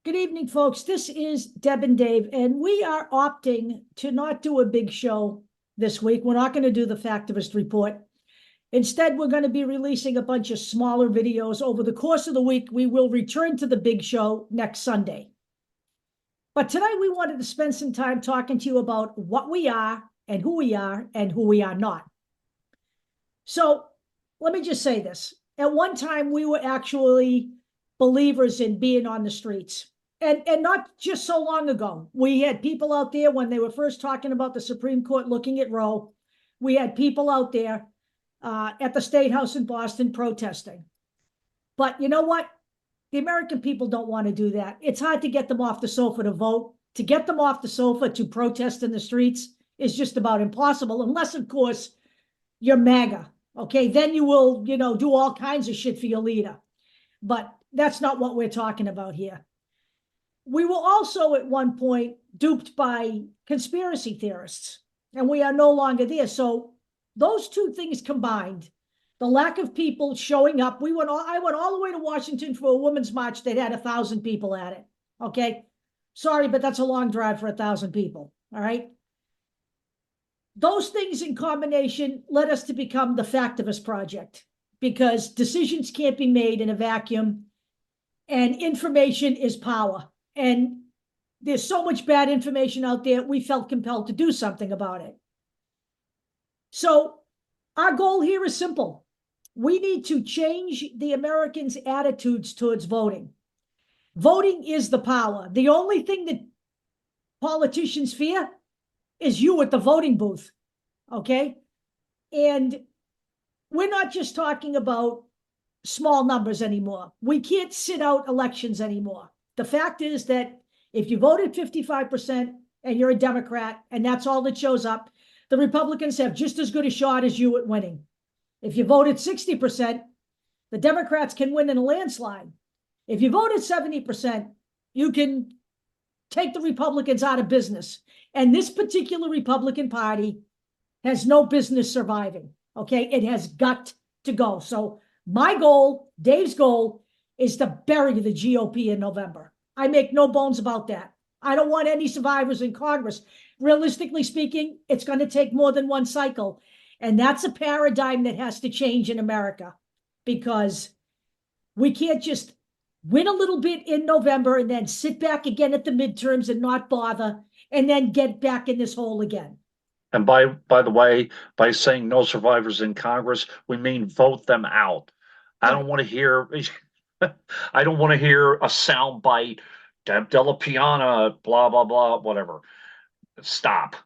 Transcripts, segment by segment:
Good evening, folks. This is Deb and Dave, and we are opting to not do a big show this week. We're not going to do the Factivist Report. Instead, we're going to be releasing a bunch of smaller videos over the course of the week. We will return to the big show next Sunday. But tonight, we wanted to spend some time talking to you about what we are and who we are and who we are not. So let me just say this. At one time, we were actually believers in being on the streets. And not just so long ago. We had people out there when they were first talking about the Supreme Court looking at Roe. We had people out there at the State House in Boston protesting. But you know what? The American people don't want to do that. It's hard to get them off the sofa to vote. To get them off the sofa to protest in the streets is just about impossible, unless, of course, you're MAGA. Okay, then you will, do all kinds of shit for your leader. But that's not what we're talking about here. We were also at one point duped by conspiracy theorists, and we are no longer there. So those two things combined, the lack of people showing up, I went all the way to Washington for a women's march that had 1,000 people at it. Okay. Sorry, but that's a long drive for 1,000 people. All right. Those things in combination led us to become the Factivist Project, because decisions can't be made in a vacuum and information is power. And there's so much bad information out there, we felt compelled to do something about it. So our goal here is simple. We need to change the Americans' attitudes towards voting. Voting is the power. The only thing that politicians fear is you at the voting booth, okay? And we're not just talking about small numbers anymore. We can't sit out elections anymore. The fact is that if you voted 55% and you're a Democrat and that's all that shows up, the Republicans have just as good a shot as you at winning. If you voted 60%, the Democrats can win in a landslide. If you voted 70%, you can take the Republicans out of business. And this particular Republican Party has no business surviving, okay? It has got to go. So my goal, Dave's goal, is to bury the GOP in November. I make no bones about that. I don't want any survivors in Congress. Realistically speaking, it's going to take more than one cycle. And that's a paradigm that has to change in America, because we can't just win a little bit in November and then sit back again at the midterms and not bother and then get back in this hole again. And by the way, by saying no survivors in Congress, we mean vote them out. I don't want to hear I don't want to hear a sound bite, Deb Della Piana, blah blah blah, whatever. Stop.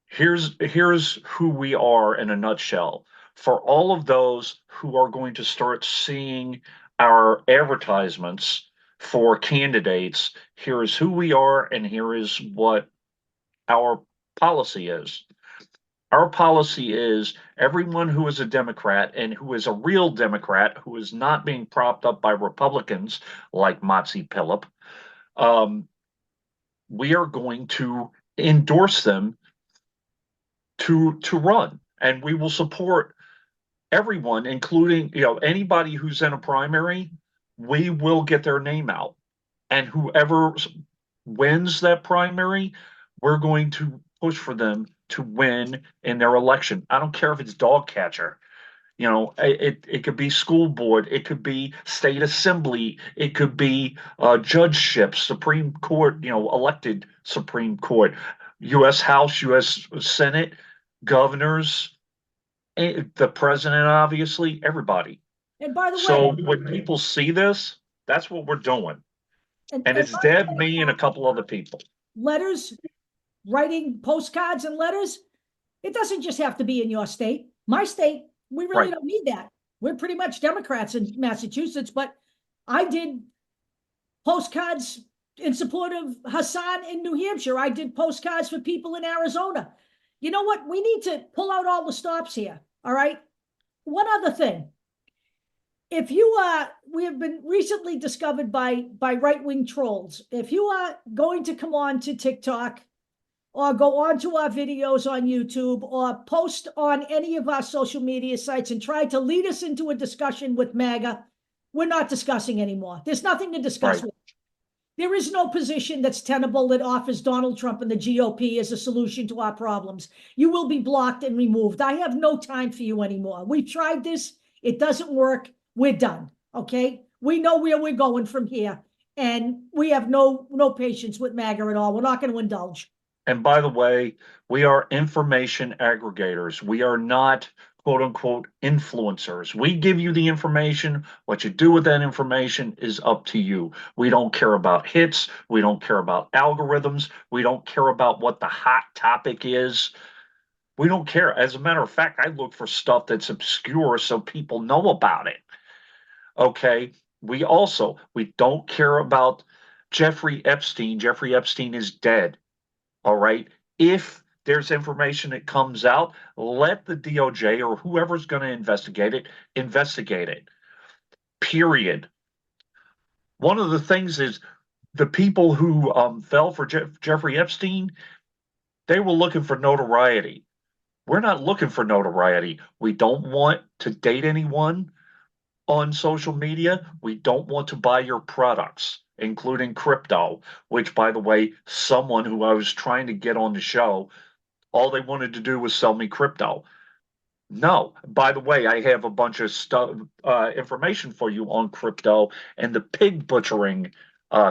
Here's who we are in a nutshell. For all of those who are going to start seeing our advertisements for candidates, here is who we are and here is what our policy is. Our policy is everyone who is a Democrat and who is a real Democrat, who is not being propped up by Republicans like Motzi Phillip, we are going to endorse them to run, and we will support everyone, including anybody who's in a primary. We will get their name out, and whoever wins that primary, we're going to push for them to win in their election. I don't care if it's dog catcher. It could be school board, it could be state assembly, it could be judgeships, Supreme Court, elected Supreme Court, U.S. House, U.S. Senate, governors, the president, obviously, everybody. And by the So way, when people see this, that's what we're doing. And it's by Deb, the way, me, and a couple other people. letters, writing postcards and letters, it doesn't just have to be in your state. My state, we really don't need that. We're pretty much Democrats in Massachusetts, but I did postcards in support of Hassan in New Hampshire. I did postcards for people in Arizona. You know what? We need to pull out all the stops here. All right. One other thing. If you we have been recently discovered by right-wing trolls. If you are going to come on to TikTok or go on to our videos on YouTube or post on any of our social media sites and try to lead us into a discussion with MAGA, we're not discussing anymore. There's nothing to discuss with. There is no position that's tenable that offers Donald Trump and the GOP as a solution to our problems. You will be blocked and removed. I have no time for you anymore. We've tried this. It doesn't work. We're done. Okay? We know where we're going from here. And we have no patience with MAGA at all. We're not going to indulge. And by the way, we are information aggregators. We are not quote unquote influencers. We give you the information. What you do with that information is up to you. We don't care about hits. We don't care about algorithms. We don't care about what the hot topic is. We don't care. As a matter of fact, I look for stuff that's obscure so people know about it. Okay. We don't care about Jeffrey Epstein. Jeffrey Epstein is dead. All right. If there's information that comes out, let the DOJ or whoever's going to investigate it. Period. One of the things is the people who fell for Jeffrey Epstein, they were looking for notoriety. We're not looking for notoriety. We don't want to date anyone on social media. We don't want to buy your products, including crypto, which, by the way, someone who I was trying to get on the show, all they wanted to do was sell me crypto. No, by the way, I have a bunch of stuff, information for you on crypto and the pig butchering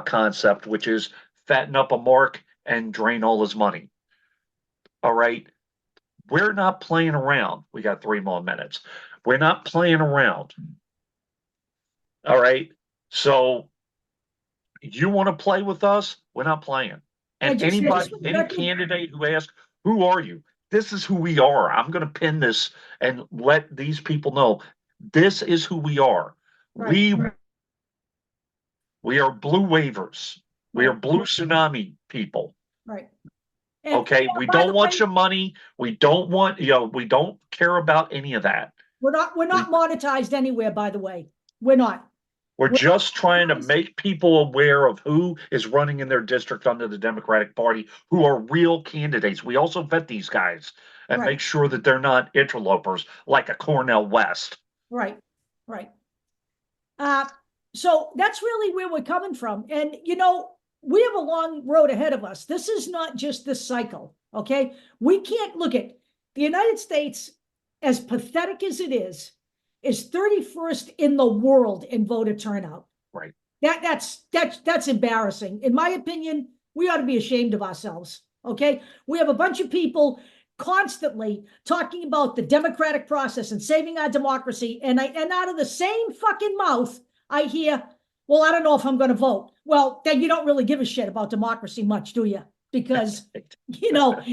concept, which is fatten up a mark and drain all his money. All right. We're not playing around. We got 3 more minutes. We're not playing around. All right. So you want to play with us? We're not playing. And any candidate who asks, who are you? This is who we are. I'm going to pin this and let these people know this is who we are. Right. We are blue waivers. We are blue tsunami people. Right. And, okay. We don't want your money. We don't want, we don't care about any of that. We're not monetized anywhere, by the way. We're not. We're just trying to make people aware of who is running in their district under the Democratic Party, who are real candidates. We also vet these guys and make sure that they're not interlopers like a Cornel West. Right. So that's really where we're coming from. And, we have a long road ahead of us. This is not just this cycle, okay? We can't look at the United States, as pathetic as it is 31st in the world in voter turnout. Right. That's embarrassing. In my opinion, we ought to be ashamed of ourselves. Okay. We have a bunch of people constantly talking about the democratic process and saving our democracy. And out of the same fucking mouth, I hear, well, I don't know if I'm going to vote. Well, then you don't really give a shit about democracy much, do you? Because,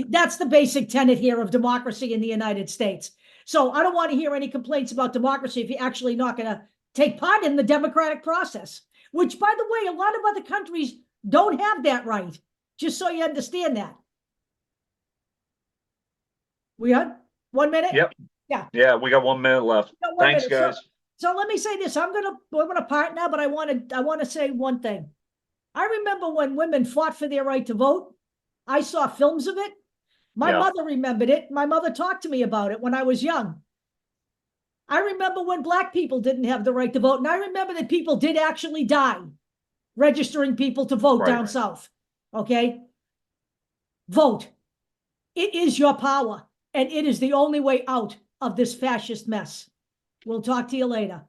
that's the basic tenet here of democracy in the United States. So I don't want to hear any complaints about democracy if you're actually not going to take part in the democratic process, which, by the way, a lot of other countries don't have that right, just so you understand that. We had 1 minute? Yep. Yeah, we got 1 minute left. Thanks, guys. So let me say this. We're gonna part now, but I want to say one thing. I remember when women fought for their right to vote. I saw films of it. My mother remembered it. My mother talked to me about it when I was young. I remember when Black people didn't have the right to vote. And I remember that people did actually die registering people to vote down south. Okay? Vote. It is your power. And it is the only way out of this fascist mess. We'll talk to you later.